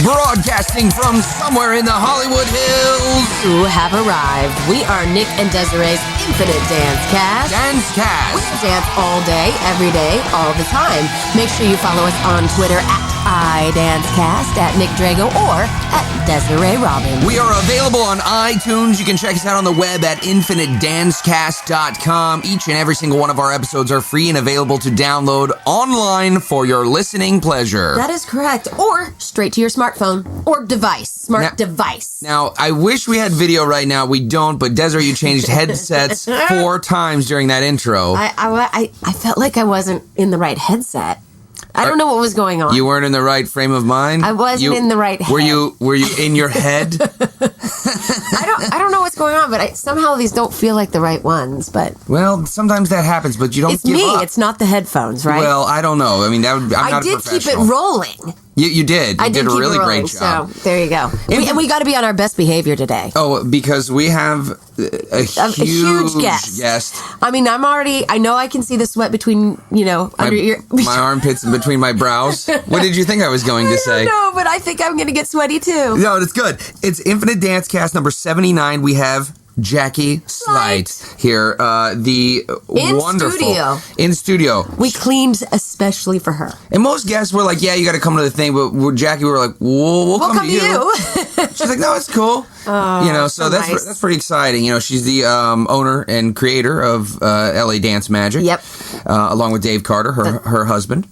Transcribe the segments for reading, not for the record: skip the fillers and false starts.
Broadcasting from somewhere in the Hollywood Hills. Who have arrived. We are Nick and Desiree's Infinite Dance Cast. Dance Cast. We dance all day, every day, all the time. Make sure you follow us on Twitter at iDanceCast, at Nick Drago, or at Desiree Robbins. We are available on iTunes. You can check us out on the web at infinitedancecast.com. Each and every single one of our episodes are free and available to download online for your listening pleasure. That is correct. Or straight to your smartphone or device. Smart device. Now, I wish we had video right now. We don't, but Desiree, you changed headsets 4 times during that intro. I felt like I wasn't in the right headset. I don't know what was going on. You weren't in the right frame of mind? I wasn't in the right head. Were you in your head? I don't know what's going on, but somehow these don't feel like the right ones. But well, sometimes that happens, but you don't give up. It's not the headphones, right? Well, I don't know. I mean, I'm not a professional. I did keep it rolling. You did. You did a really great job. So there you go. And we got to be on our best behavior today. Oh, because we have a huge guest. I mean, I know I can see the sweat between, under your... my armpits and between my brows. What did you think I was going to say? I don't know, but I think I'm going to get sweaty too. No, it's good. It's Infinite Dance Cast number 79. We have Jackie Sleight here, wonderful. In studio. We cleaned especially for her. And most guests were like, yeah, you got to come to the thing, but with Jackie, we were like, we'll come to you. She's like, no, it's cool. Oh, so that's pretty exciting. She's the owner and creator of LA Dance Magic. Yep. Along with Dave Carter, her husband.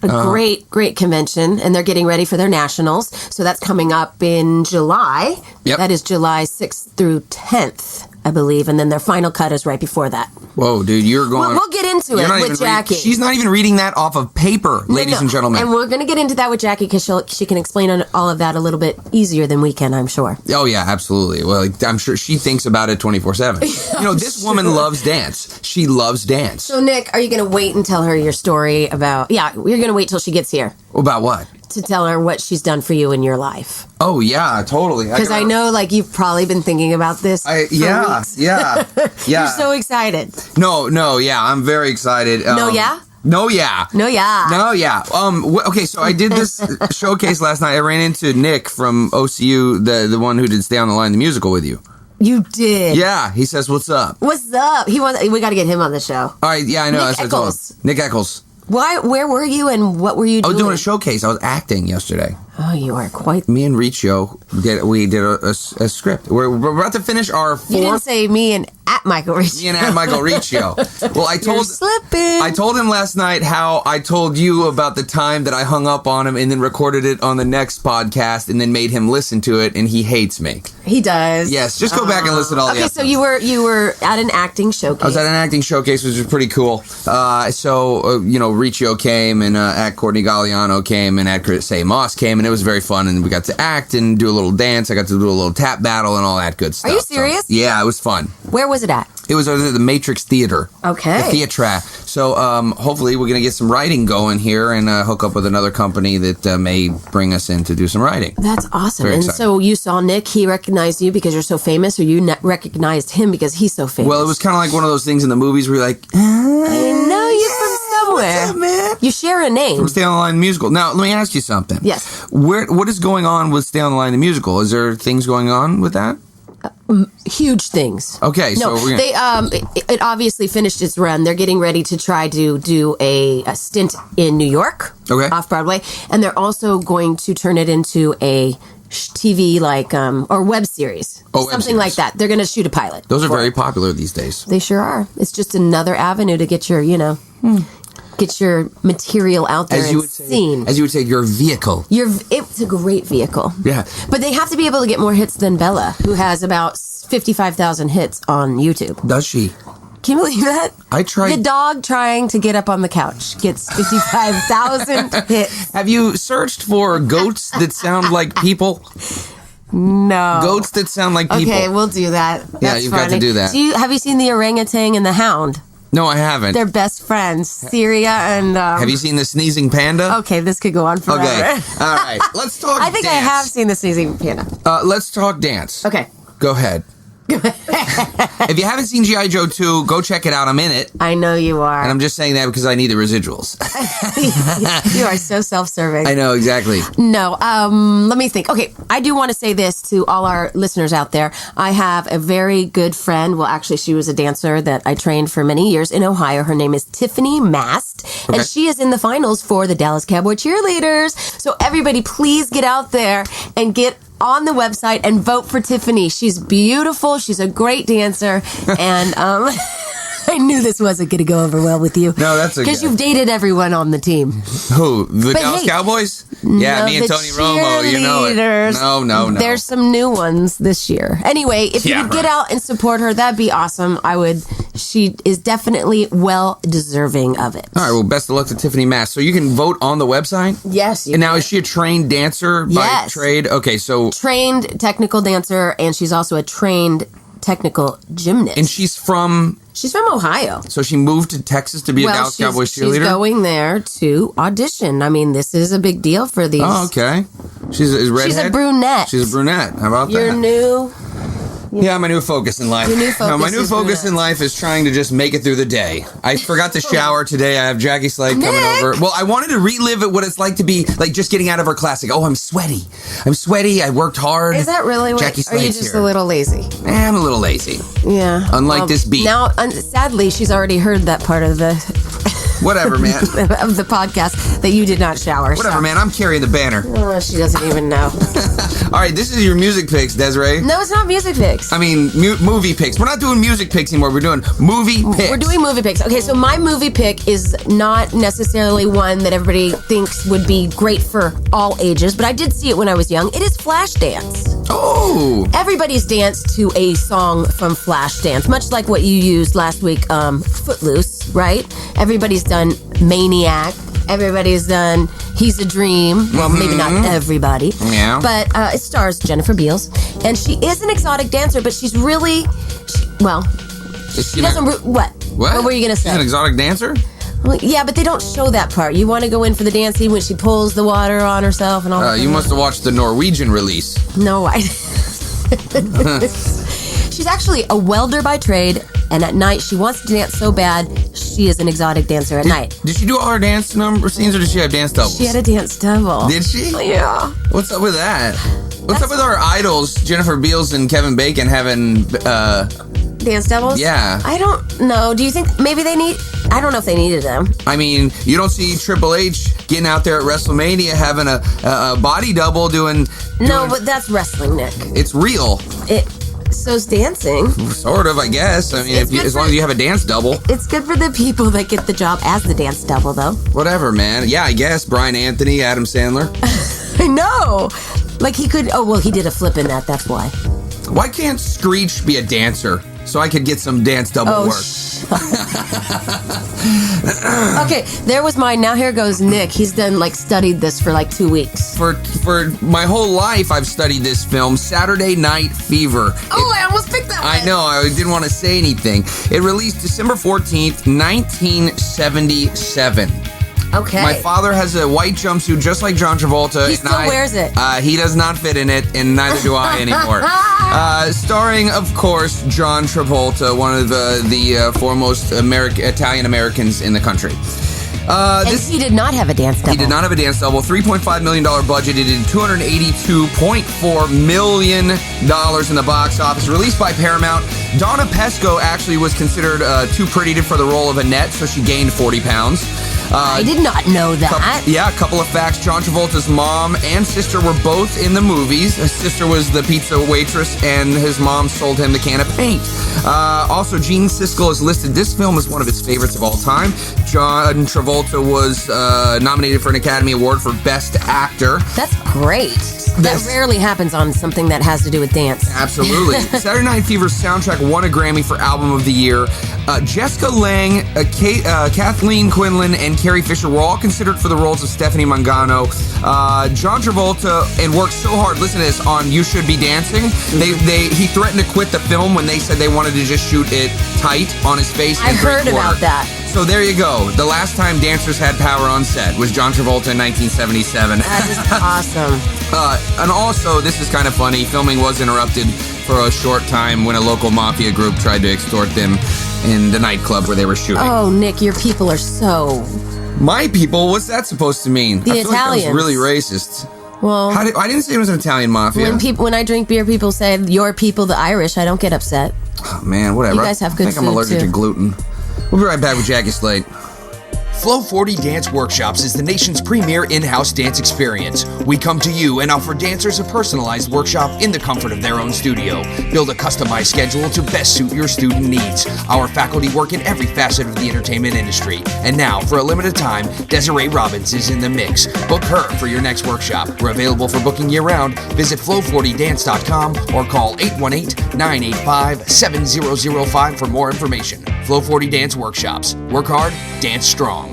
A great convention, and they're getting ready for their nationals. So that's coming up in July. Yep. That is July 6th through 10th, I believe, and then their final cut is right before that. Whoa, dude, you're going... We'll get into it with Jackie. She's not even reading that off of paper, ladies and gentlemen. And we're going to get into that with Jackie because she can explain all of that a little bit easier than we can, I'm sure. Oh, yeah, absolutely. Well, I'm sure she thinks about it 24/7. This woman loves dance. She loves dance. So, Nick, are you going to wait and tell her your story about... Yeah, you're going to wait till she gets here. About what? To tell her what she's done for you in your life. Oh, yeah, totally. Because I know, you've probably been thinking about this for weeks. Yeah. You're so excited. No, yeah, I'm very excited. No, yeah? No, yeah. No, yeah. No, yeah. Okay, so I did this showcase last night. I ran into Nick from OCU, the one who did Stay on the Line, the musical with you. You did? Yeah, he says, what's up? What's up? We got to get him on the show. All right, yeah, I know. Nick Eccles. Where were you and what were you doing? I was doing a showcase. I was acting yesterday. Oh, you are quite... Me and Riccio did a script. We're about to finish our 4th... You didn't say me and at Michael Riccio. Me and at Michael Riccio. Well, You're slipping. I told him last night how I told you about the time that I hung up on him and then recorded it on the next podcast and then made him listen to it, and he hates me. He does. Yes, just go back and listen to all the episodes. Okay, so you were at an acting showcase. I was at an acting showcase, which was pretty cool. Riccio came, and at Courtney Galliano came, and at Say Moss came, and it was very fun, and we got to act and do a little dance. I got to do a little tap battle and all that good stuff. Are you serious? So, yeah, it was fun. Where was it at? It was at the Matrix Theater. Okay. The Theatre. So hopefully we're going to get some writing going here and hook up with another company that may bring us in to do some writing. That's awesome. Very and exciting. So you saw Nick, he recognized you because you're so famous, or you recognized him because he's so famous? Well, it was kind of like one of those things in the movies where you're like, I know you from somewhere. What's up, man? You share a name. From Stay on the Line the musical. Now, let me ask you something. Yes. What is going on with Stay on the Line the musical? Is there things going on with that? Huge things. Okay, so we're gonna... it obviously finished its run. They're getting ready to try to do a stint in New York, off Broadway, and they're also going to turn it into a TV or web series, something like that. They're going to shoot a pilot. Those are very popular these days. They sure are. It's just another avenue to get your, get your material out there and seen. As you would say, your vehicle. It's a great vehicle. Yeah. But they have to be able to get more hits than Bella, who has about 55,000 hits on YouTube. Does she? Can you believe that? I tried. The dog trying to get up on the couch gets 55,000 hits. Have you searched for goats that sound like people? No. Goats that sound like people. Okay, we'll do that. That's you've funny. got to do that. Have you seen the orangutan and the hound? No, I haven't. They're best friends, Syria and... Have you seen the sneezing panda? Okay, this could go on forever. Okay, all right. Let's talk I think dance. I have seen the sneezing panda. Let's talk dance. Okay. Go ahead. If you haven't seen G.I. Joe 2, go check it out. I'm in it. I know you are. And I'm just saying that because I need the residuals. You are so self-serving. I know, exactly. No, let me think. Okay, I do want to say this to all our listeners out there. I have a very good friend. Well, actually, she was a dancer that I trained for many years in Ohio. Her name is Tiffany Mast, and she is in the finals for the Dallas Cowboy Cheerleaders. So everybody, please get out there and get on the website and vote for Tiffany. She's beautiful. She's a great dancer. And I knew this wasn't going to go over well with you. No, that's okay. Because you've dated everyone on the team. Who? The Dallas Cowboys? Yeah, me and Tony Romo, you know it. No. There's some new ones this year. Anyway, if you could get out and support her, that'd be awesome. I would. She is definitely well deserving of it. All right, well, best of luck to Tiffany Mast. So you can vote on the website? Yes. And now, is she a trained dancer by trade? Okay, so... Trained technical dancer, and she's also a trained technical gymnast. And she's from... She's from Ohio. So she moved to Texas to be a Dallas Cowboys cheerleader? She's going there to audition. I mean, this is a big deal for these. Oh, okay. She's a redhead? She's a brunette. She's a brunette. How about that? Your new... Yeah, my new focus in life. My new focus in life is trying to just make it through the day. I forgot to shower today. I have Jackie Sleight coming over. Well, I wanted to relive what it's like to be like just getting out of her classic. Oh, I'm sweaty. I worked hard. Is that really what? Jackie Slight's are you just a little lazy? I'm a little lazy. Yeah. Unlike this beat. Now, sadly, she's already heard that part of the... Whatever, man. of the podcast that you did not shower. Whatever, man. I'm carrying the banner. Oh, she doesn't even know. All right, this is your music picks, Desiree. No, it's not music picks. I mean, movie picks. We're not doing music picks anymore. We're doing movie picks. We're doing movie picks. Okay, so my movie pick is not necessarily one that everybody thinks would be great for all ages, but I did see it when I was young. It is Flashdance. Oh. Everybody's danced to a song from Flashdance, much like what you used last week, Footloose, right? Everybody's done Maniac. Everybody's done He's a Dream. Well, maybe not everybody. Yeah. But it stars Jennifer Beals. And she is an exotic dancer, but she's really... She doesn't... What? What were you going to say? She's an exotic dancer? Well, yeah, but they don't show that part. You want to go in for the dance scene when she pulls the water on herself and all that. You must have watched the Norwegian release. No, I... She's actually a welder by trade, and at night she wants to dance so bad, she is an exotic dancer at night. Did she do all her dance number scenes, or did she have dance doubles? She had a dance double. Did she? Yeah. What's up with that? What's up with our idols, Jennifer Beals and Kevin Bacon, having... dance doubles? Yeah. I don't know. Do you think maybe they need... I don't know if they needed them. I mean, you don't see Triple H getting out there at WrestleMania having a body double doing... No, but that's wrestling, Nick. It's real. So's dancing. Sort of, I guess. I mean, as long as you have a dance double. It's good for the people that get the job as the dance double, though. Whatever, man. Yeah, I guess. Brian Anthony, Adam Sandler. I know. Like he could... Oh, well, he did a flip in that. That's why. Why can't Screech be a dancer so I could get some dance double work? Okay, there was mine. Now here goes Nick. He's done studied this for 2 weeks. For my whole life, I've studied this film, Saturday Night Fever. Oh, I almost picked that one. I know. I didn't want to say anything. It released December 14th, 1977. Okay. My father has a white jumpsuit just like John Travolta. He still wears it. He does not fit in it, and neither do I anymore. Starring, of course, John Travolta, one of the foremost Italian Americans in the country. He did not have a dance double. He did not have a dance double. $3.5 million budget. It did $282.4 million in the box office. Released by Paramount. Donna Pesco actually was considered too pretty for the role of Annette, so she gained 40 pounds. I did not know that. A couple of facts. John Travolta's mom and sister were both in the movies. His sister was the pizza waitress, and his mom sold him the can of paint. Also, Gene Siskel has listed this film as one of his favorites of all time. John Travolta was nominated for an Academy Award for Best Actor. That's great. That rarely happens on something that has to do with dance. Absolutely. Saturday Night Fever's soundtrack won a Grammy for Album of the Year. Jessica Lange, Kathleen Quinlan, and Carrie Fisher were all considered for the roles of Stephanie Mangano. John Travolta, and worked so hard, listen to this, on You Should Be Dancing. He threatened to quit the film when they said they wanted to just shoot it tight on his face. I heard about that. So there you go. The last time dancers had power on set was John Travolta in 1977. That is awesome. And also, this is kind of funny, filming was interrupted for a short time when a local mafia group tried to extort them in the nightclub where they were shooting. Oh, Nick, your people are so... My people? What's that supposed to mean? The I feel Italians. Like that was really racist. Well... I didn't say it was an Italian mafia. When I drink beer, people say, your people, the Irish, I don't get upset. Oh, man, whatever. You guys have good I think I'm allergic to gluten. We'll be right back with Jackie Sleight. Flow 40 Dance Workshops is the nation's premier in-house dance experience. We come to you and offer dancers a personalized workshop in the comfort of their own studio. Build a customized schedule to best suit your student needs. Our faculty work in every facet of the entertainment industry. And now, for a limited time, Desiree Robbins is in the mix. Book her for your next workshop. We're available for booking year-round. Visit flow40dance.com or call 818-985-7005 for more information. Flow 40 Dance Workshops. Work hard, dance strong.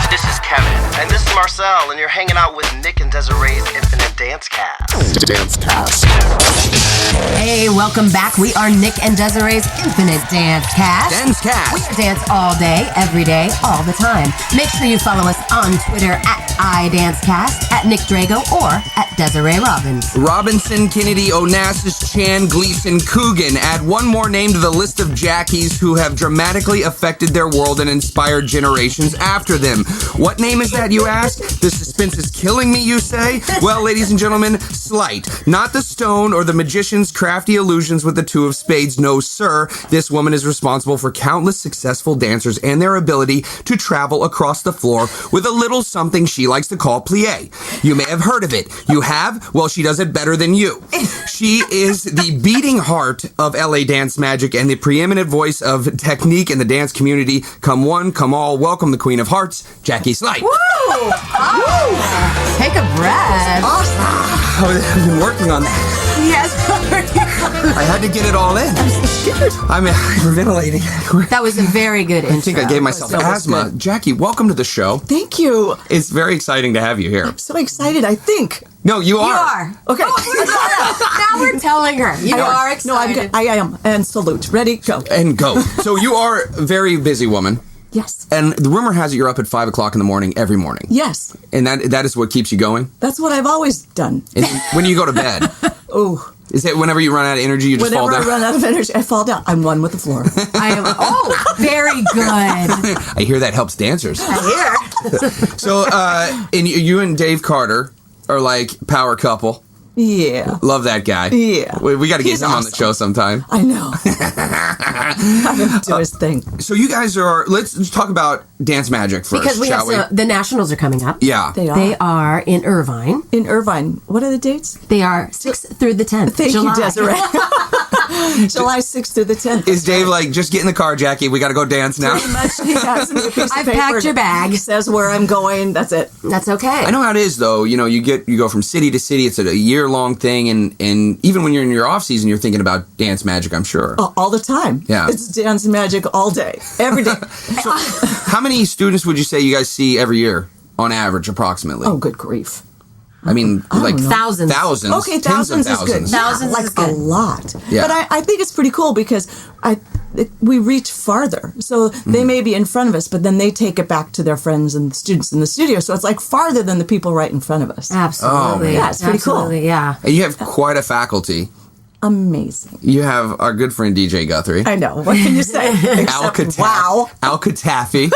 This is Kevin, and this is Marcel, and you're hanging out with Nick and Desiree's Infinite Dance Cast. Hey, welcome back. We are Nick and Desiree's Infinite Dance Cast. Dance Cast. We dance all day, every day, all the time. Make sure you follow us on Twitter at iDanceCast, at Nick Drago, or at Desiree Robbins. Robinson, Kennedy, Onassis, Chan, Gleason, Coogan. Add one more name to the list of Jackies who have dramatically affected their world and inspired generations after them. What name is that, you ask? The suspense is killing me, you say? Well, ladies and gentlemen, Sleight. Not the stone or the magician's crafty illusions with the two of spades. No, sir. This woman is responsible for countless successful dancers and their ability to travel across the floor with a little something she likes to call plie. You may have heard of it. You have? Well, she does it better than you. She is the beating heart of LA dance magic and the preeminent voice of technique in the dance community. Come one, come all. Welcome the Queen of Hearts, Jackie Sleight. Woo! Oh. Take a breath. I've been working on that. Yes. I had to get it all in. I'm so scared. I'm hyperventilating. That was a very good intro. I think I gave myself asthma. Jackie, welcome to the show. Thank you. It's very exciting to have you here. I'm so excited, I think. No, you are. You are. Okay. Now we're telling her. You are excited. No, I'm good. I am. And salute. Ready? Go. And go. So you are a very busy woman. Yes. And the rumor has it you're up at 5 o'clock in the morning every morning. Yes. And that is what keeps you going? That's what I've always done. And when do you go to bed? Oh. Is it whenever you run out of energy, you just fall down? Whenever I run out of energy, I fall down. I'm one with the floor. I am. Oh, very good. I hear that helps dancers. I hear. So, and you and Dave Carter are like power couple. Yeah. Love that guy. Yeah. We got to get He's him on awesome. the show sometime. I know. Have him do his thing. So you guys let's talk about dance magic first, Because we shall have the nationals are coming up. Yeah. They are. In Irvine. In Irvine. What are the dates? They are 6th through the 10th. Thank July. you, Desiree. July 6th through the 10th. Is Dave like, just get in the car, Jackie, we got to go dance now? Pretty much, he has me a piece of I've paper. packed your bag. Says where I'm going. That's it. That's okay. I know how it is, though. You know, you go from city to city. It's a year-long thing, and even when you're in your off-season, you're thinking about dance magic, I'm sure. All the time. Yeah. It's dance magic all day. Every day. So, how many students would you say you guys see every year, on average, approximately? Oh, good grief. I mean, like Thousands. Thousands. Okay, tens of thousands is good. Thousands like is good. a lot. Yeah. But I think it's pretty cool because we reach farther. So they may be in front of us, but then they take it back to their friends and the students in the studio. So it's like farther than the people right in front of us. Absolutely. Yeah, it's pretty cool. Absolutely, yeah. And you have quite a faculty. Amazing. You have our good friend DJ Guthrie. I know. What can you say? Except, wow. Al Katafi.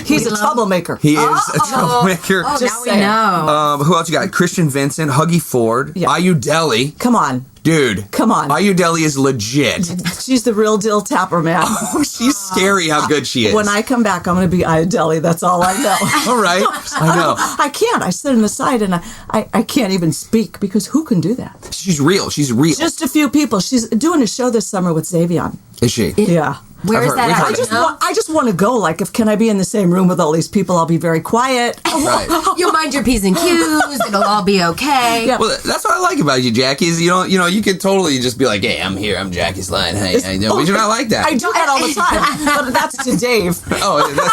He's a troublemaker. He is a troublemaker. Oh, Just now saying. we know. Who else you got? Christian Vincent, Huggy Ford, Yeah. Ayu Deli. Come on. Dude. Come on. Ayu Deli is legit. She's the real deal tapper, man. Oh, she's scary how good she is. When I come back, I'm going to be Iodeli. That's all I know. All right. I know. I can't. I sit on the side and I can't even speak because who can do that? She's real. She's real. Just a few people. She's doing a show this summer with Xavion. Is she? Yeah. Where is that we've at? heard it. I just want to go. Like, can I be in the same room with all these people? I'll be very quiet. Right. You'll mind your P's and Q's. It'll all be okay. Yeah. Well, that's what I like about you, Jackie. Is you could totally just be like, "Hey, I'm here. I'm Jackie Sleight. Hey, I know." But you're not like that. I do that all the time, but that's to Dave. Oh, that's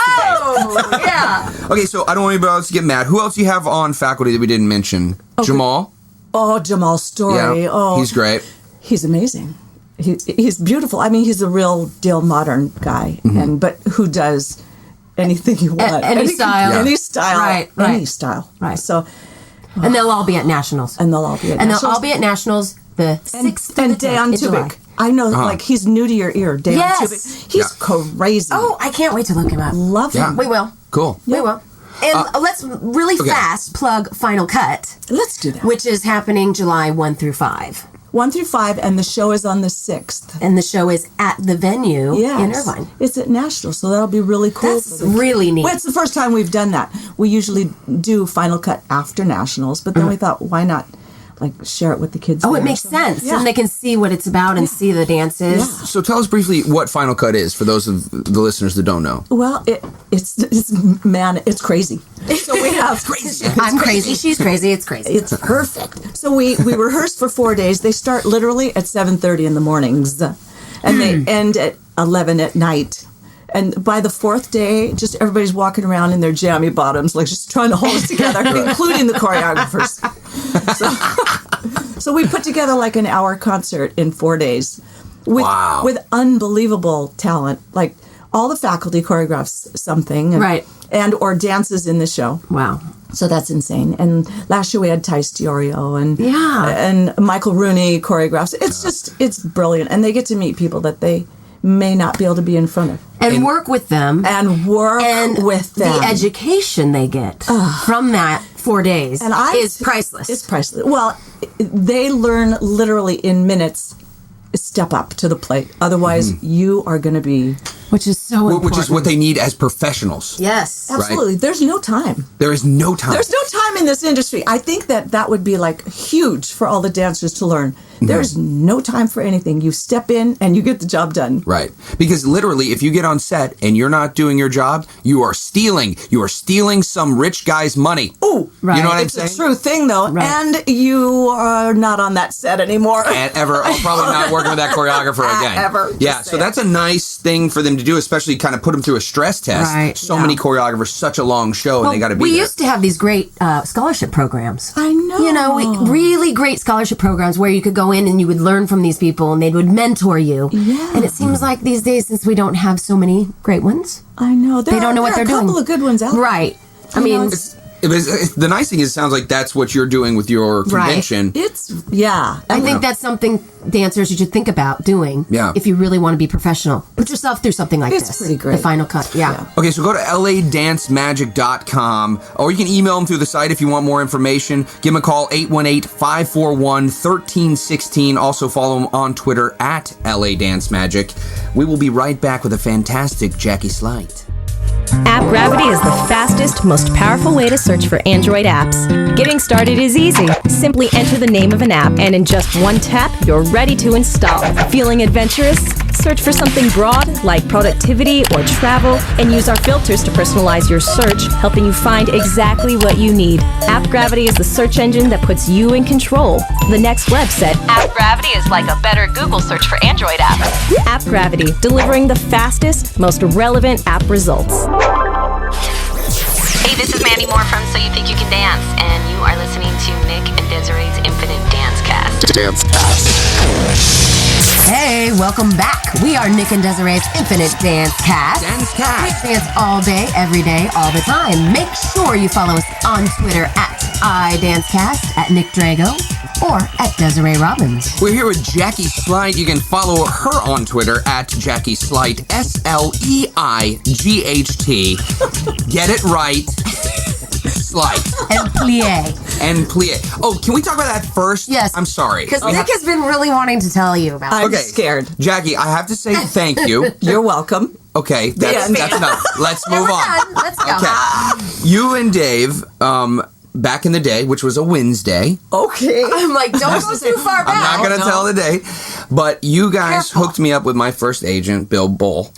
Oh, yeah. okay. So I don't want anybody else to get mad. Who else do you have on faculty that we didn't mention? Jamal. Oh, Jamal Story. Yeah, Oh, he's great. He's amazing. he's beautiful. I mean, he's a real deal modern guy, but who does anything you want, any style, any style, right, any style, right. So, and they'll all be at nationals, the 6th and Dan Tubic. I know, like he's new to your ear, Dan Tubic. He's crazy. Oh, I can't wait to look him up. Love him. We will. Cool. We will. And let's really fast plug Final Cut. Let's do that. Which is happening July 1 through 5. 1 through 5, and the show is on the 6th. And the show is at the venue in Irvine. It's at Nashville, so that'll be really cool. That's really neat. Well, it's the first time we've done that. We usually do Final Cut after Nationals, but then we thought, why not share it with the kids? Oh, it makes sense. Yeah. And they can see what it's about and see the dances. Yeah. So tell us briefly what Final Cut is for those of the listeners that don't know. Well, it's crazy. So we have I'm crazy. She's crazy. It's crazy. It's perfect. So we rehearsed for 4 days. They start literally at 7:30 in the mornings, and they end at 11 at night. And by the 4th day, just everybody's walking around in their jammy bottoms, just trying to hold us together, including the choreographers. So we put together an hour concert in 4 days with unbelievable talent. All the faculty choreographs something, and or dances in the show. Wow. So that's insane. And last year we had Ty Stiorio and Michael Rooney choreographs. It's brilliant, and they get to meet people that they may not be able to be in front of. And work with them. The education they get from that 4 days is priceless. It's priceless. Well, they learn literally in minutes. Step up to the plate. Otherwise, you are going to be... Which is so important. Which is what they need as professionals. Yes. Absolutely. Right? There's no time. There is no time. There's no time in this industry. I think that would be huge for all the dancers to learn. There's no time for anything. You step in and you get the job done. Right. Because literally, if you get on set and you're not doing your job, you are stealing. You are stealing some rich guy's money. Oh, right. You know what I'm it's saying? It's a true thing, though. Right. And you are not on that set anymore. And ever. I'll probably not working with that choreographer again. Ever. Yeah, so that's a nice thing for them to do, especially kind of put them through a stress test. Right. So many choreographers, such a long show, and they got to be We there. used to have these great scholarship programs. I know. Really great scholarship programs where you could go in and you would learn from these people and they would mentor you. Yeah. And it seems like these days, since we don't have so many great ones, I know. They don't know what they're doing. There are a couple of good ones out there. Right. I mean... the nice thing is, it sounds like that's what you're doing with your convention. Right. I think that's something dancers you should think about doing. Yeah. If you really want to be professional, put yourself through something like this. It's pretty great. The Final Cut. Yeah. Okay, so go to ladancemagic.com, or you can email them through the site if you want more information. Give them a call, 818-541-1316. Also follow them on Twitter at LADanceMagic. We will be right back with a fantastic Jackie Sleight. App Gravity is the fastest, most powerful way to search for Android apps. Getting started is easy. Simply enter the name of an app, and in just one tap, you're ready to install. Feeling adventurous? Search for something broad, like productivity or travel, and use our filters to personalize your search, helping you find exactly what you need. App Gravity is the search engine that puts you in control. The Next Web said, App Gravity is like a better Google search for Android apps. App Gravity, delivering the fastest, most relevant app results. Hey, this is Mandy Moore from So You Think You Can Dance, and you are listening to Nick and Desiree's Infinite Dance Cast. Hey, welcome back. We are Nick and Desiree's Infinite Dance Cast. Dance Cast. We dance all day, every day, all the time. Make sure you follow us on Twitter at iDanceCast, at Nick Drago, or at Desiree Robbins. We're here with Jackie Sleight. You can follow her on Twitter at Jackie Sleight, SLEIGHT. Get it right. Sleight. And plie. Oh, can we talk about that first? Yes. I'm sorry. Because Nick has been really wanting to tell you about it. I'm scared. Jackie, I have to say thank you. You're welcome. Okay, that's enough. Let's move on. Let's go. Okay. You and Dave, back in the day, which was a Wednesday. Okay. I'm like, don't go too far back. I'm not going to tell the date. But you guys hooked me up with my first agent, Bill Bull.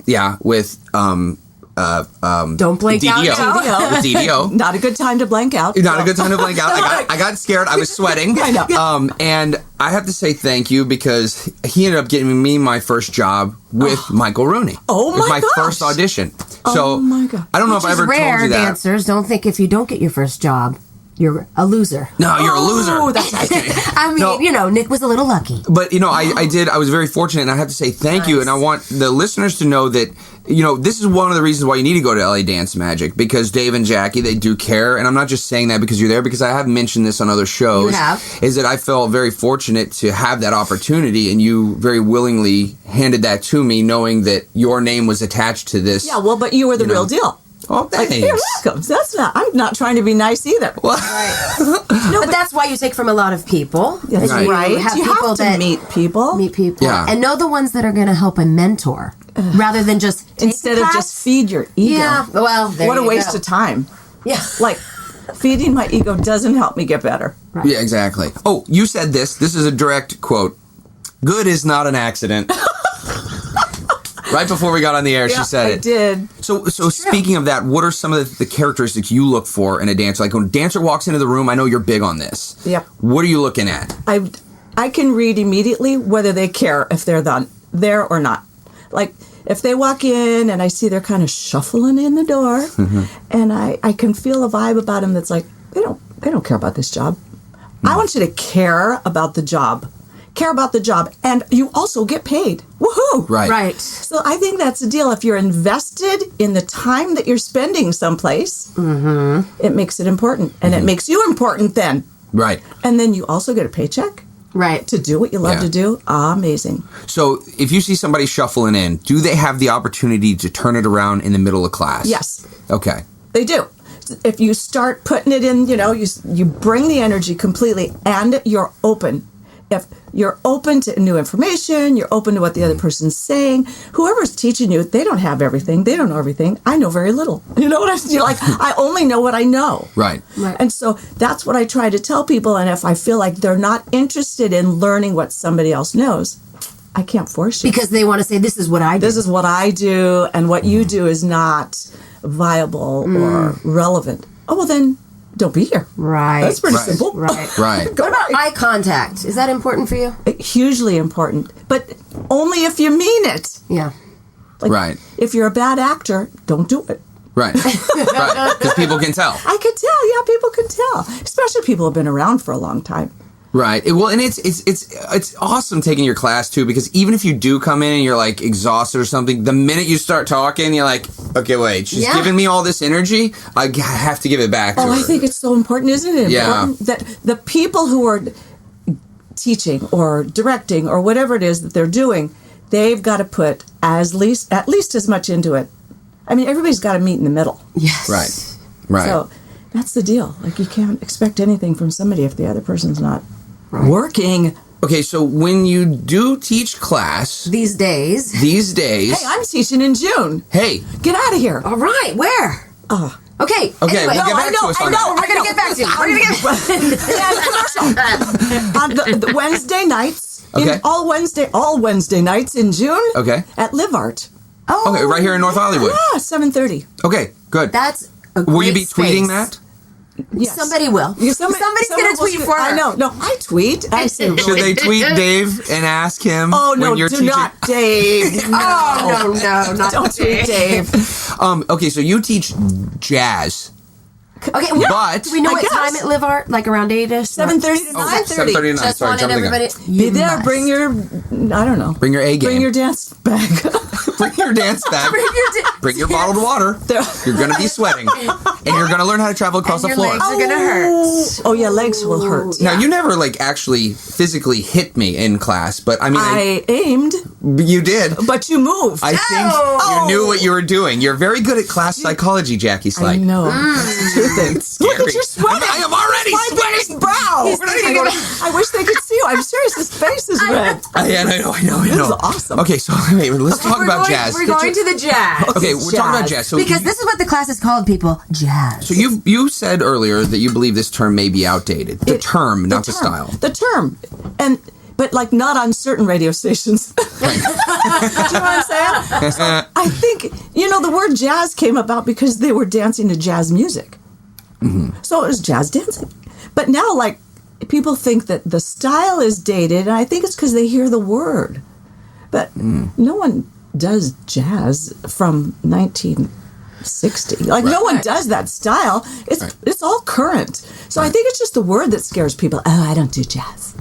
Yeah, with don't blank DDO. out. With DDO. Not a good time to blank out. Not a good time to blank out. I got scared. I was sweating. I know. And I have to say thank you because he ended up getting me my first job with Michael Rooney. Oh, It was my my gosh. first audition. So Oh, my God. I don't know if I ever rare told you that. dancers don't think if you don't get your first job, you're a loser. No, you're a loser. Oh, that's nice. I mean, No. Nick was a little lucky. But, I was very fortunate, and I have to say thank you, and I want the listeners to know that, this is one of the reasons why you need to go to LA Dance Magic, because Dave and Jackie, they do care, and I'm not just saying that because you're there, because I have mentioned this on other shows. You have. Is that I felt very fortunate to have that opportunity, and you very willingly handed that to me, knowing that your name was attached to this. Yeah, well, but you were the real deal. Oh, thanks. You're welcome. I'm not trying to be nice either. Well, No, but that's why you take from a lot of people. That's Right. right. You have You people have to that meet people. Yeah. and know the ones that are going to help and mentor, rather than just take Instead the of class. just feed your ego. Yeah, well, there what a you waste go. of time. Yeah. Like, feeding my ego doesn't help me get better. Yeah, exactly. Oh, you said this. This is a direct quote. Good is not an accident. Right before we got on the air, she said it. I did. So speaking of that, what are some of the characteristics you look for in a dancer? Like when a dancer walks into the room, I know you're big on this. Yep. What are you looking at? I can read immediately whether they care if they're there or not. Like, if they walk in and I see they're kind of shuffling in the door, and I can feel a vibe about them that's like, they don't care about this job. I want you to care about the job. Care about the job, and you also get paid. Woohoo! Right. Right. So I think that's the deal. If you're invested in the time that you're spending someplace, it makes it important, and it makes you important then. Right. And then you also get a paycheck Right. to do what you love to do. Amazing. So if you see somebody shuffling in, do they have the opportunity to turn it around in the middle of class? Yes. Okay. They do. If you start putting it in, you bring the energy completely, and you're open. If you're open to new information, you're open to what the other person's saying. Whoever's teaching you, they don't have everything. They don't know everything. I know very little. You know what I'm saying? Like, I only know what I know. Right. And so that's what I try to tell people. And if I feel like they're not interested in learning what somebody else knows, I can't force you. Because they want to say, this is what I do. This is what I do, and what you do is not viable or relevant. Oh, well, then don't be here. Right. That's pretty Right. simple. Right. Right. Go What about back. eye contact? Is that important for you? Hugely important, but only if you mean it. Yeah. Like, Right. If you're a bad actor, don't do it. Right. Right. Because people can tell. I could tell. Yeah, people can tell, especially people who have been around for a long time. Right. Well, and it's awesome taking your class too, because even if you do come in and you're like exhausted or something, the minute you start talking, you're like, okay, wait, she's giving me all this energy. I have to give it back to her. I think it's so important, isn't it? Yeah. Important that the people who are teaching or directing or whatever it is that they're doing, they've got to put at least as much into it. I mean, everybody's got to meet in the middle. Yes. Right. Right. So that's the deal. Like, you can't expect anything from somebody if the other person's not working. Okay, so when you do teach class These days. Hey, I'm teaching in June. Hey. Get out of here. All right. Where? Okay. Okay, Anyway, we'll get back to us on that. We're going to get back to you. We're going to get On the Wednesday nights. Okay. All Wednesday nights in June. Okay. At Live Art. Oh. Okay, right here in North Hollywood. Yeah, 7:30. Okay, good. That's a Will you great be tweeting space. that? Yes. Somebody will. Yeah, Somebody's going to tweet for her. I know. No, I tweet. I say, Should they tweet Dave and ask him oh, no, when you're do teaching? not, Dave. No. Oh, no, not Don't tweet Dave. Okay, so you teach jazz. Okay, But- do we know I what guess. time at Live Art? Like around 8-ish? 7:30 to 7:30 to 9. Just Sorry, wanted jumping the gun. everybody. Be You there. must. Bring your, I don't know. Bring your A game. Bring your dance bag. Bring your dance bag. Bring your bottled water. You're going to be sweating. And you're going to learn how to travel across And the your floor. legs are going to hurt. Oh, yeah, legs will hurt. Now, you never, actually physically hit me in class, but I mean, I aimed, you did. but you moved. I think you knew what you were doing. You're very good at class psychology, Jackie I Sleight. know. It's the truth. It's Look scary. at you sweating. I am already My sweating. big brow. We're not even going I wish they could see you. I'm serious. His face is red. I know. This is awesome. Okay, so wait, let's talk about jazz. We're going to the jazz. Okay, we're talking about jazz. So Because this is what the class is called, people. Jazz. So you said earlier that you believe this term may be outdated. The term, not the style. The term. But not on certain radio stations. Do you know what I'm saying? So I think, the word jazz came about because they were dancing to jazz music. Mm-hmm. So it was jazz dancing. But now, people think that the style is dated, and I think it's because they hear the word. But no one does jazz from 1960. No one does that style. It's all current. So I think it's just the word that scares people. Oh, I don't do jazz.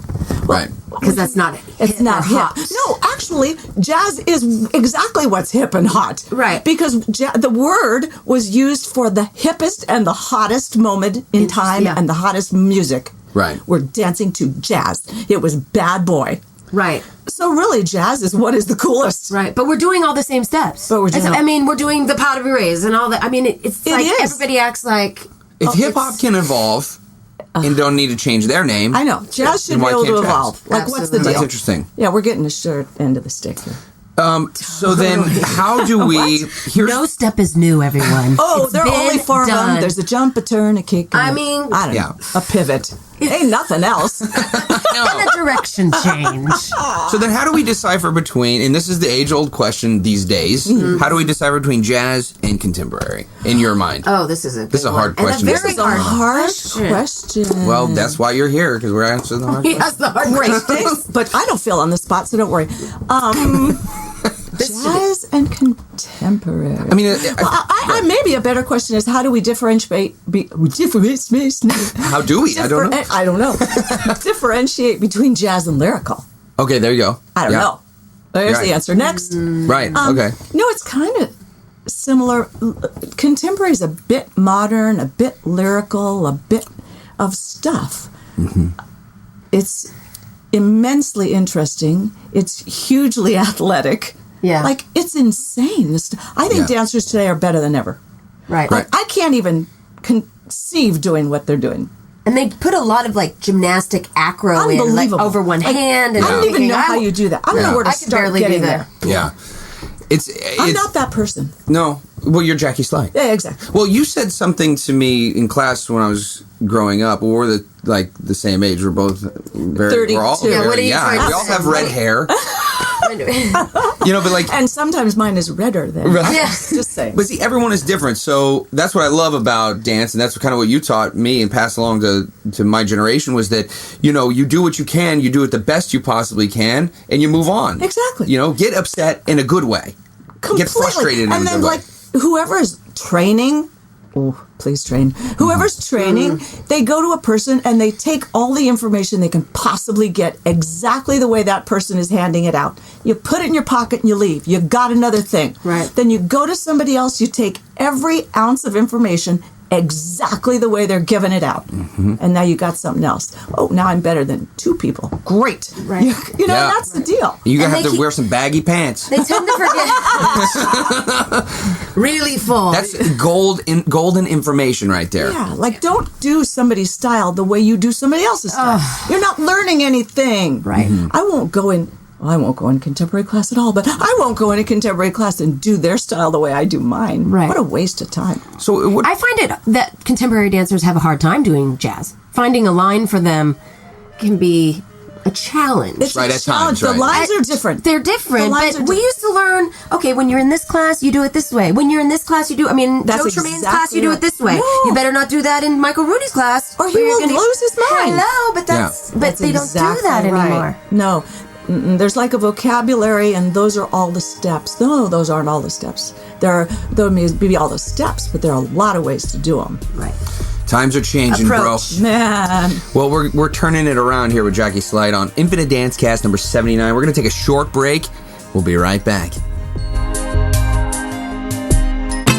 Well, Right. Because that's not it's not hip. hot. No, actually, jazz is exactly what's hip and hot. Right. Because the word was used for the hippest and the hottest moment in time yeah. and the hottest music. Right. We're dancing to jazz. It was bad boy. Right. So really, jazz is what is the coolest. Right. But we're doing all the same steps. But we're doing I mean, we're doing the pas de bourrées and all that. I mean, it's like is. everybody acts like... If hip hop can evolve and don't need to change their name, I know. Jazz should then be why able to can't jazz? evolve. Like, what's the deal? That's interesting. Yeah, we're getting the short end of the stick here. So then, how do we? No step is new, everyone. Oh, It's there are been only 4 of them. done. There's a jump, a turn, a kick. I and mean- I don't know. A pivot. Ain't nothing else. And a direction change. So then, how do we decipher between? And this is the age-old question these days. Mm-hmm. How do we decipher between jazz and contemporary in your mind? Oh, this is a This is a hard one. question. And a This very is a hard harsh question. Well, that's why you're here, because we're answering the hard He question. has the hard Great. questions. But I don't feel on the spot, so don't worry. Jazz and contemporary. I mean, I maybe a better question is how do we differentiate? how do we? I don't know. I don't know. Differentiate between jazz and lyrical. Okay, there you go. I don't Yeah. know. There's Right. the answer. Next. Right. Okay. No, it's kind of similar. Contemporary is a bit modern, a bit lyrical, a bit of stuff. It's immensely interesting. It's hugely athletic. Yeah. Like, it's insane. I think Yeah. dancers today are better than ever. Right. Right. I can't even conceive doing what they're doing. And they put a lot of like gymnastic acro in, like Unbelievable. over one Like, hand. And I don't even know how you do that. I don't know where to I could start barely getting do there. that. Yeah. It's I'm not that person. No. Well, you're Jackie Sleight. Yeah, exactly. Well, you said something to me in class when I was growing up. Well, we're the same age. We're both very. 32. We're all Yeah, very, what are you trying to we all say? have red hair. But like. And sometimes mine is redder than. Right. Yeah. Just saying. But see, everyone is different, so that's what I love about dance, and that's kind of what you taught me and passed along to my generation was that, you do what you can, you do it the best you possibly can, and you move on. Exactly. Get upset in a good way. Completely. Get frustrated in a and good then, way. like, whoever is training, please train. Whoever's training, they go to a person and they take all the information they can possibly get exactly the way that person is handing it out. You put it in your pocket and you leave. You got another thing. Right. Then you go to somebody else, you take every ounce of information exactly the way they're giving it out. And now you got something else. Oh, now I'm better than 2 people. Great. Right. You know, Yeah. that's the deal. You And have they to wear some baggy pants. They tend to forget. Really full. That's golden information right there. Yeah, like don't do somebody's style the way you do somebody else's style. You're not learning anything. Right. I won't go in contemporary class at all, but I won't go in a contemporary class and do their style the way I do mine. Right. What a waste of time. So what? I find it that contemporary dancers have a hard time doing jazz. Finding a line for them can be a challenge. It's Right, a at challenge. times, right. The lines are different. They're different, The lines but are we used to learn, okay, when you're in this class, you do it this way. When you're in this class, Joe That's Tremaine's class, you do exactly it this way. right. No. You better not do that in Michael Rooney's class. Or he where you're will lose his mind. Hello, but but they don't do that exactly right. anymore. No. There's like a vocabulary, and those are all the steps. No, those aren't all the steps. There may be all the steps, but there are a lot of ways to do them. Right. Times are changing, Approach. Man. bro. Well, we're turning it around here with Jackie Sleight on Infinite Dance Cast number 79. We're going to take a short break. We'll be right back.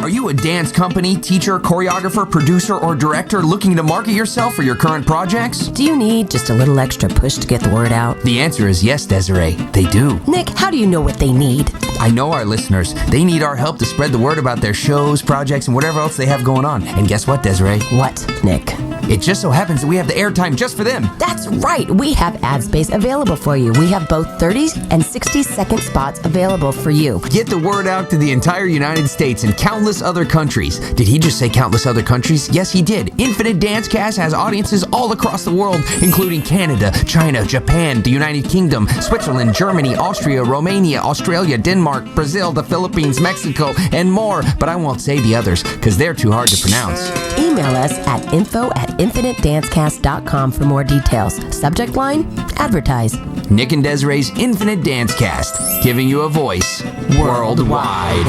Are you a dance company, teacher, choreographer, producer, or director looking to market yourself for your current projects? Do you need just a little extra push to get the word out? The answer is yes, Desiree. They do. Nick, how do you know what they need? I know our listeners. They need our help to spread the word about their shows, projects, and whatever else they have going on. And guess what, Desiree? What, Nick? It just so happens that we have the airtime just for them. That's right. We have ad space available for you. We have both 30 and 60-second spots available for you. Get the word out to the entire United States and countless other countries. Did he just say countless other countries? Yes, he did. Infinite Dance Cast has audiences all across the world, including Canada, China, Japan, the United Kingdom, Switzerland, Germany, Austria, Romania, Australia, Denmark, Brazil, the Philippines, Mexico, and more. But I won't say the others because they're too hard to pronounce. Email us at info@infinitedancecast.com for more details. Subject line, advertise. Nick and Desiree's Infinite Dance Cast, giving you a voice worldwide.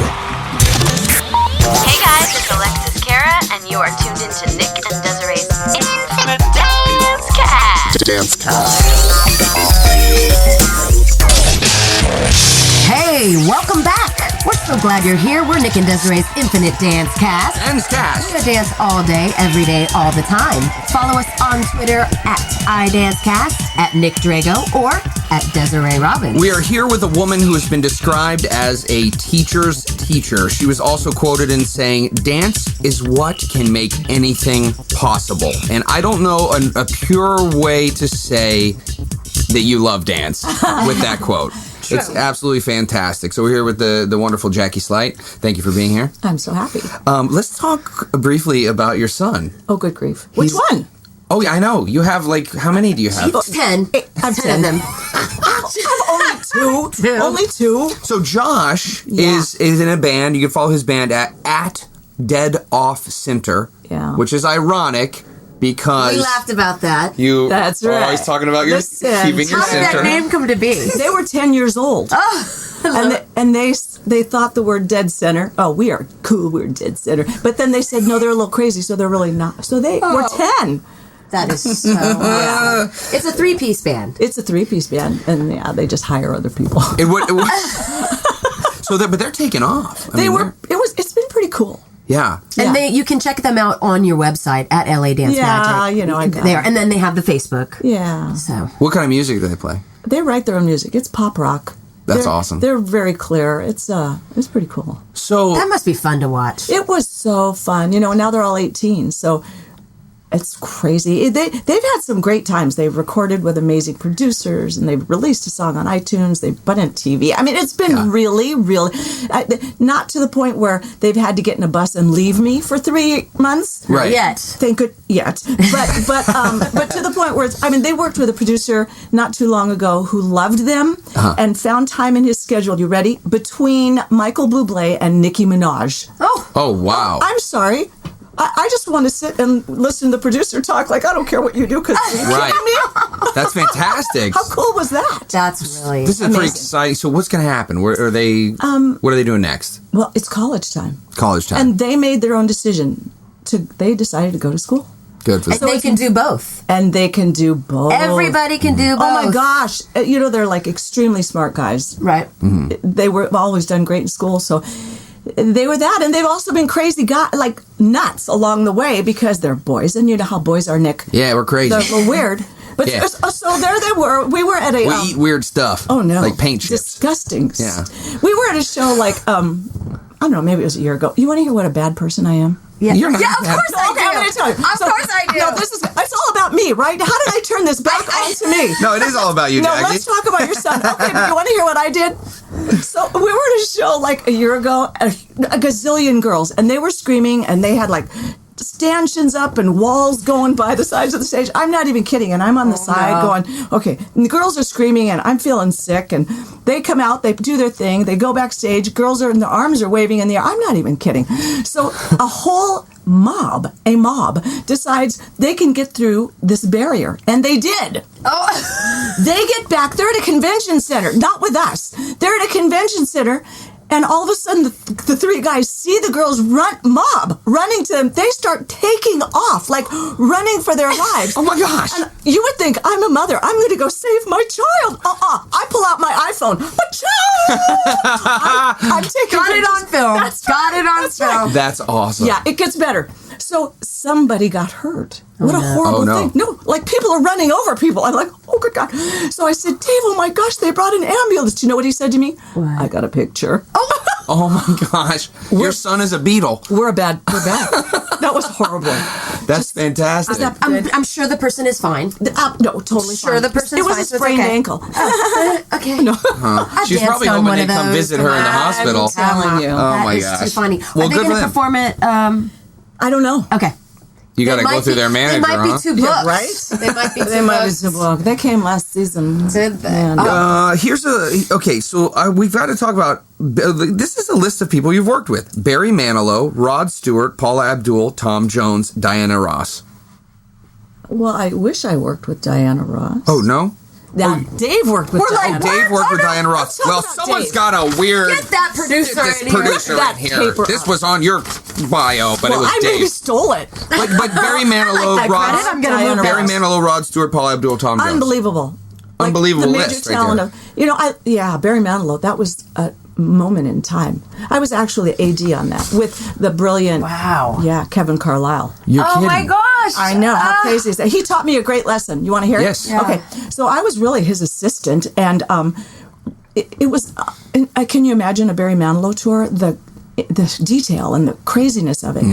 Hey guys, it's Alexis Cara, and you are tuned into Nick and Desiree's Infinite Dance Cast. Hey, welcome back. We're so glad you're here. We're Nick and Desiree's Infinite Dance Cast. Dance Cast. We're gonna dance all day, every day, all the time. Follow us on Twitter at iDanceCast, at Nick Drago, or at Desiree Robbins. We are here with a woman who has been described as a teacher's teacher. She was also quoted in saying, "Dance is what can make anything possible." And I don't know a pure way to say that you love dance with that quote. True. It's absolutely fantastic. So we're here with the wonderful Jackie Sleight. Thank you for being here. I'm so happy. Let's talk briefly about your son. Oh, good grief. Which one? Oh, yeah, I know. You have, how many do you have? 10. I have 10 of them. I have only two. So Josh is in a band. You can follow his band at Dead Off Center, which is ironic. Because we laughed about that. That's right. Always talking about keeping your How center. did that name come to be? They were 10 years old. And they thought the word dead center, we are cool, we're dead center. But then they said, no, they're a little crazy, so they're really not. So they were 10. That is so awesome. It's a 3-piece band. It's a 3-piece band. And they just hire other people. But they're taking off. It's been pretty cool. Yeah. And you can check them out on your website at LA Dance Magic. I got there. And then they have the Facebook. Yeah. So what kind of music do they play? They write their own music. It's pop rock. That's awesome. They're very clear. It's pretty cool. So that must be fun to watch. It was so fun. Now they're all 18, so it's crazy. They've had some great times. They've recorded with amazing producers, and they've released a song on iTunes. They've been on TV. I mean, it's been really, really not to the point where they've had to get in a bus and leave me for 3 months. Right. Yet. Thank good. Yet. But to the point where they worked with a producer not too long ago who loved them and found time in his schedule. You ready? Between Michael Bublé and Nicki Minaj. Oh wow. I'm sorry. I just want to sit and listen to the producer talk like I don't care what you do because you kidding me? That's fantastic. How cool was that? That's really This is pretty exciting. So what's going to happen? Where are they? What are they doing next? Well, it's college time. College time. And they made their own decision. They decided to go to school. Good for them. And they can do both. And they can do both. Everybody can do both. Oh my gosh. They're like extremely smart guys. Right. Mm-hmm. They were always done great in school. So they were that. And they've also been crazy guys, like nuts along the way because they're boys. And you know how boys are, Nick. Yeah, we're crazy. They're weird. But so there they were. We were at a... We eat weird stuff. Oh, no. Like paint chips. Disgusting. Yeah. We were at a show I don't know, maybe it was a year ago. You want to hear what a bad person I am? Yeah, You're not of course I do. I'm going to tell you. Of course I do. No, it's all about me, right? How did I turn this back onto me? No, it is all about you, No, Jackie. let's talk about your son. Okay, but you want to hear what I did? So we were at a show a year ago, a gazillion girls, and they were screaming, and they had stanchions up and walls going by the sides of the stage. I'm not even kidding. And I'm on the side going, okay. And the girls are screaming and I'm feeling sick. And they come out, they do their thing. They go backstage. Girls are in their arms are waving in the air. I'm not even kidding. So a whole mob decides they can get through this barrier. And they did. Oh, they get back. They're at a convention center, not with us. They're at a convention center. And all of a sudden, the three guys see the girls running to them. They start taking off, running for their lives. Oh, my gosh. And you would think, I'm a mother. I'm going to go save my child. I pull out my iPhone. I'm taking Got it on film. Got it on film. Right. That's awesome. Yeah, it gets better. So somebody got hurt. What a horrible thing. No, people are running over people. I'm like, oh, good God. So I said, Dave, oh, my gosh, they brought an ambulance. Do you know what he said to me? What? I got a picture. Oh, my gosh. Your son is a beetle. We're bad. That was horrible. That's fantastic. I'm sure the person is fine. No, totally sure fine. the person is It fine. was a sprained ankle. Okay. No. She's probably hoping they come visit her in the hospital. I'm telling you. Oh, my That gosh. is too funny. Well, Are they good going for to them. perform it? I don't know. Okay. You got to go through their manager, They might be too booked. Yeah, right? They might be too They might be booked. too booked. They came last season. Did they? Yeah. So we've got to talk about, this is a list of people you've worked with. Barry Manilow, Rod Stewart, Paula Abdul, Tom Jones, Diana Ross. Well, I wish I worked with Diana Ross. Oh, no? Dave worked with Diana. Dave worked with Diana Ross. Well, someone's got a weird... Get that producer in here. Here. This was on your bio, but it was I Dave. maybe stole it. But Barry Manilow, Barry Manilow, Rod Stewart, Paul Abdul, Tom Jones. Unbelievable. Unbelievable the major list talent right there. of, Barry Manilow, that was a moment in time. I was actually AD on that with the brilliant, Kevin Carlisle. You're kidding. My gosh. I know, how crazy is that? He taught me a great lesson. You want to hear it? Yes. Yeah. Okay, so I was really his assistant, and it was, can you imagine a Barry Manilow tour? The detail and the craziness of it.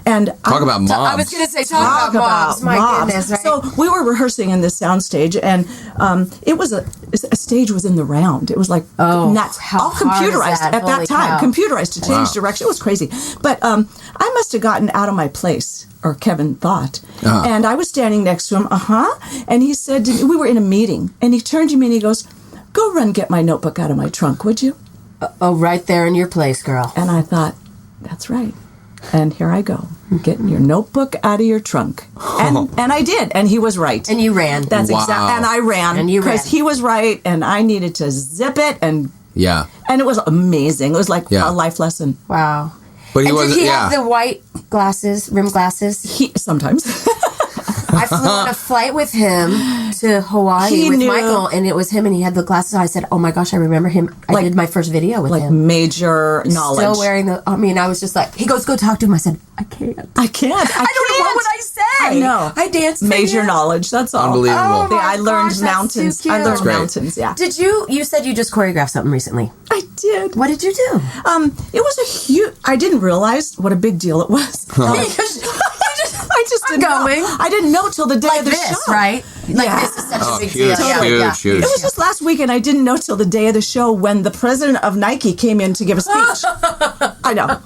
And talk about moms. I was going to say, talk about moms. My goodness, right? So we were rehearsing in this soundstage, and it was a stage was in the round. It was like nuts, all computerized at that time. Computerized to change direction. It was crazy. But I must have gotten out of my place, or Kevin thought, and I was standing next to him. And he said, we were in a meeting, and he turned to me and he goes, "Go run, get my notebook out of my trunk, would you?" Oh, right there in your place, girl. And I thought, that's right. And here I go, getting your notebook out of your trunk. And I did. And he was right. And you ran. That's exactly. And I ran. And you ran. Because he was right, and I needed to zip it. And it was amazing. It was like a life lesson. Wow. But did he have the white glasses, rim glasses? Sometimes. I flew on a flight with him to Hawaii with Michael, and it was him, and he had the glasses on. I said, "Oh my gosh, I remember him. I did my first video with him. Like major knowledge. Still wearing I was just like, he goes, "Go talk to him." I said, "I can't. I don't know what would I say." I know. I danced. Major knowledge. That's all. Unbelievable. I learned mountains. I learned mountains. Yeah. Did you said you just choreographed something recently? I did. What did you do? It was a huge. I didn't realize what a big deal it was. I just didn't know. I didn't know till the day of the show. Right? This is such a big deal. Huge. It was just last week, and I didn't know till the day of the show when the president of Nike came in to give a speech. I know.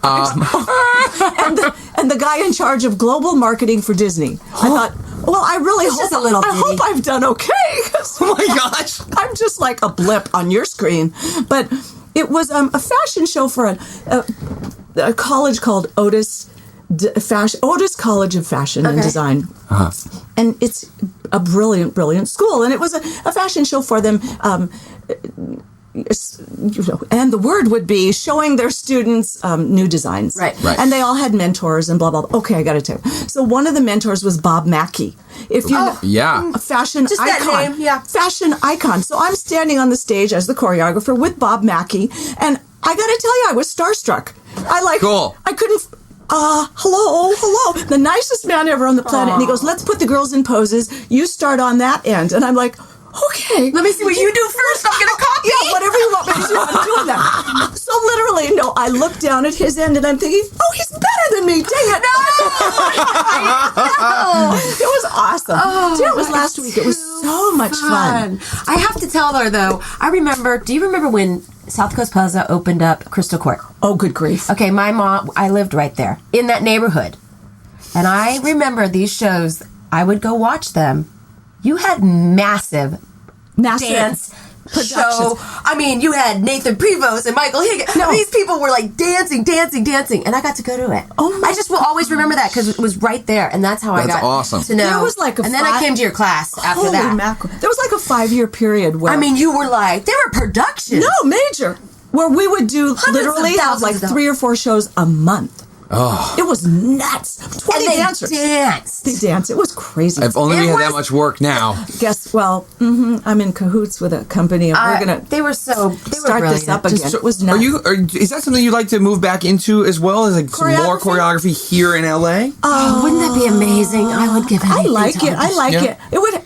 And the guy in charge of global marketing for Disney. I thought, well, I really hope I've done okay. Oh my gosh. I'm just like a blip on your screen. But it was a fashion show for a college called Otis College of Fashion and Design. And it's a brilliant school. And it was a fashion show for them. And the word would be showing their students new designs. Right. And they all had mentors and blah, blah, blah. Okay, I got to tell you. So one of the mentors was Bob Mackie. If you a fashion just icon. That name, fashion icon. So I'm standing on the stage as the choreographer with Bob Mackie. And I got to tell you, I was starstruck. Cool. I couldn't... hello. The nicest man ever on the planet. And he goes, let's put the girls in poses. You start on that end. And I'm like, okay. Let me see what you do first. I'm going to copy. Yeah, whatever you want me to do, I'm doing that. So literally, I look down at his end and I'm thinking, oh, he's better than me. Dang it. It was awesome. It was last week. It was so much fun. I have to tell her, though, do you remember when South Coast Plaza opened up Crystal Court? Oh, good grief. Okay, my mom, I lived right there in that neighborhood. And I remember these shows, I would go watch them. You had massive dance show. I mean, you had Nathan Prevost and Michael Higgins. No. These people were like dancing. And I got to go to it. I just will always remember that because it was right there. And that's how I got to know. There was like and then I came to your class after that. Mackerel. There was like a 5-year period where... I mean, you were like, they were productions. No, major. Where we would do literally have like 3 or 4 shows a month. Oh. It was nuts. 20 dancers. They dance. It was crazy. If only we had that much work now. I'm in cahoots with a company, and we're gonna. They were start this up again. It was nuts. Is that something you'd like to move back into as well as like some more choreography here in LA? Oh, wouldn't that be amazing? I would give anything. I like it. It would.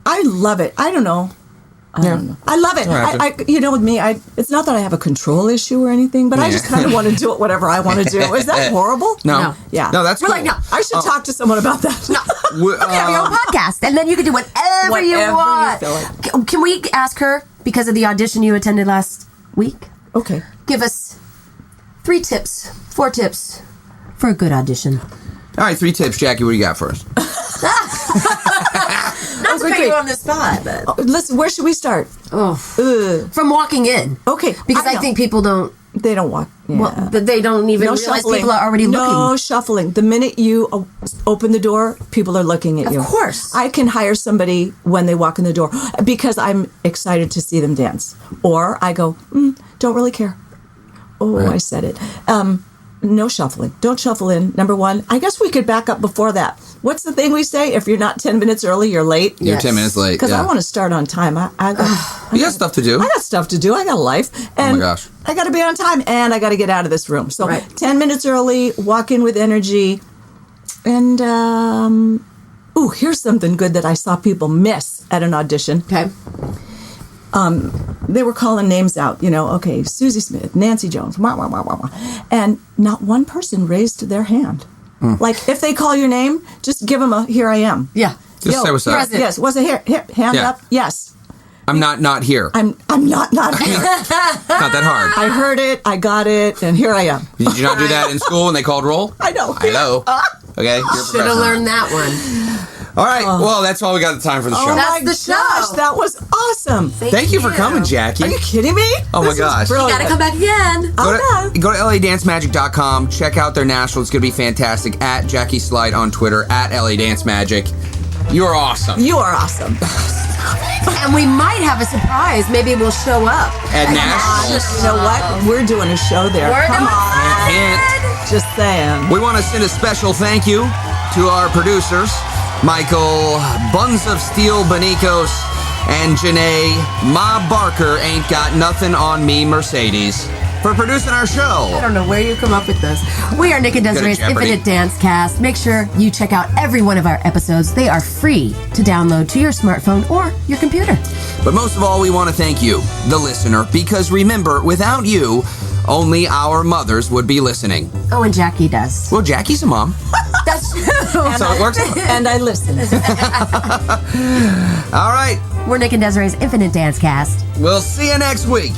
I love it. I don't know. I don't know. I love it. With me, it's not that I have a control issue or anything, but I just kind of want to do it whatever I want to do. Is that horrible? No. Yeah. No, that's cool. Like, no. I should talk to someone about that. No. You have your own podcast, and then you can do whatever you want. Can we ask her, because of the audition you attended last week? Okay. Give us 4 tips for a good audition. All right, 3 tips. Jackie, what do you got for us? Not to put you on the spot, but... Listen, where should we start? From walking in. Okay. Because I think people don't They don't walk. Yeah. Well, they don't even realize shuffling. people are already looking. No shuffling. The minute you open the door, people are looking at you. Of course. I can hire somebody when they walk in the door because I'm excited to see them dance. Or I go, don't really care. Oh, right. I said it. No shuffling. Don't shuffle in, number one. I guess we could back up before that. What's the thing we say? If you're not 10 minutes early, you're late. You're 10 minutes late. Because I want to start on time. I got stuff to do. I got stuff to do. I got a life. And oh my gosh. I got to be on time and I got to get out of this room. So 10 minutes early, walk in with energy. And, here's something good that I saw people miss at an audition. Okay. They were calling names out, okay, Susie Smith, Nancy Jones, wah, wah, wah, wah, wah. And not one person raised their hand. Like, if they call your name, just give them a, here I am. Yeah. Just say what's up. Yes, was it here, hand up, yes. I'm not here. I'm not here. Not that hard. I heard it, I got it, and here I am. Did you not do that in school when they called roll? I know. Okay, you're a Should have learned that one. All right, well, that's all we got the time for the show. That's the show. Gosh, that was awesome. Thank you for coming, Jackie. Are you kidding me? Oh my gosh. You gotta come back again. Go to LADanceMagic.com. Check out their national. It's going to be fantastic. At Jackie Sleight on Twitter. At LADanceMagic. You're awesome. You are awesome. And we might have a surprise. Maybe we'll show up. At Nationals. You know what? We're doing a show there. Come on. Hint. Just saying. We want to send a special thank you to our producers, Michael Buns of Steel Benicos and Janae Ma Barker Ain't Got Nothing on Me Mercedes for producing our show. I don't know where you come up with this. We are Nick and Desiree's Infinite Dance Cast. Make sure you check out every one of our episodes. They are free to download to your smartphone or your computer. But most of all, we want to thank you, the listener, because remember, without you, only our mothers would be listening. Oh, and Jackie does. Well, Jackie's a mom. That's true. So it works out. And I listen. All right. We're Nick and Desiree's Infinite Dance Cast. We'll see you next week.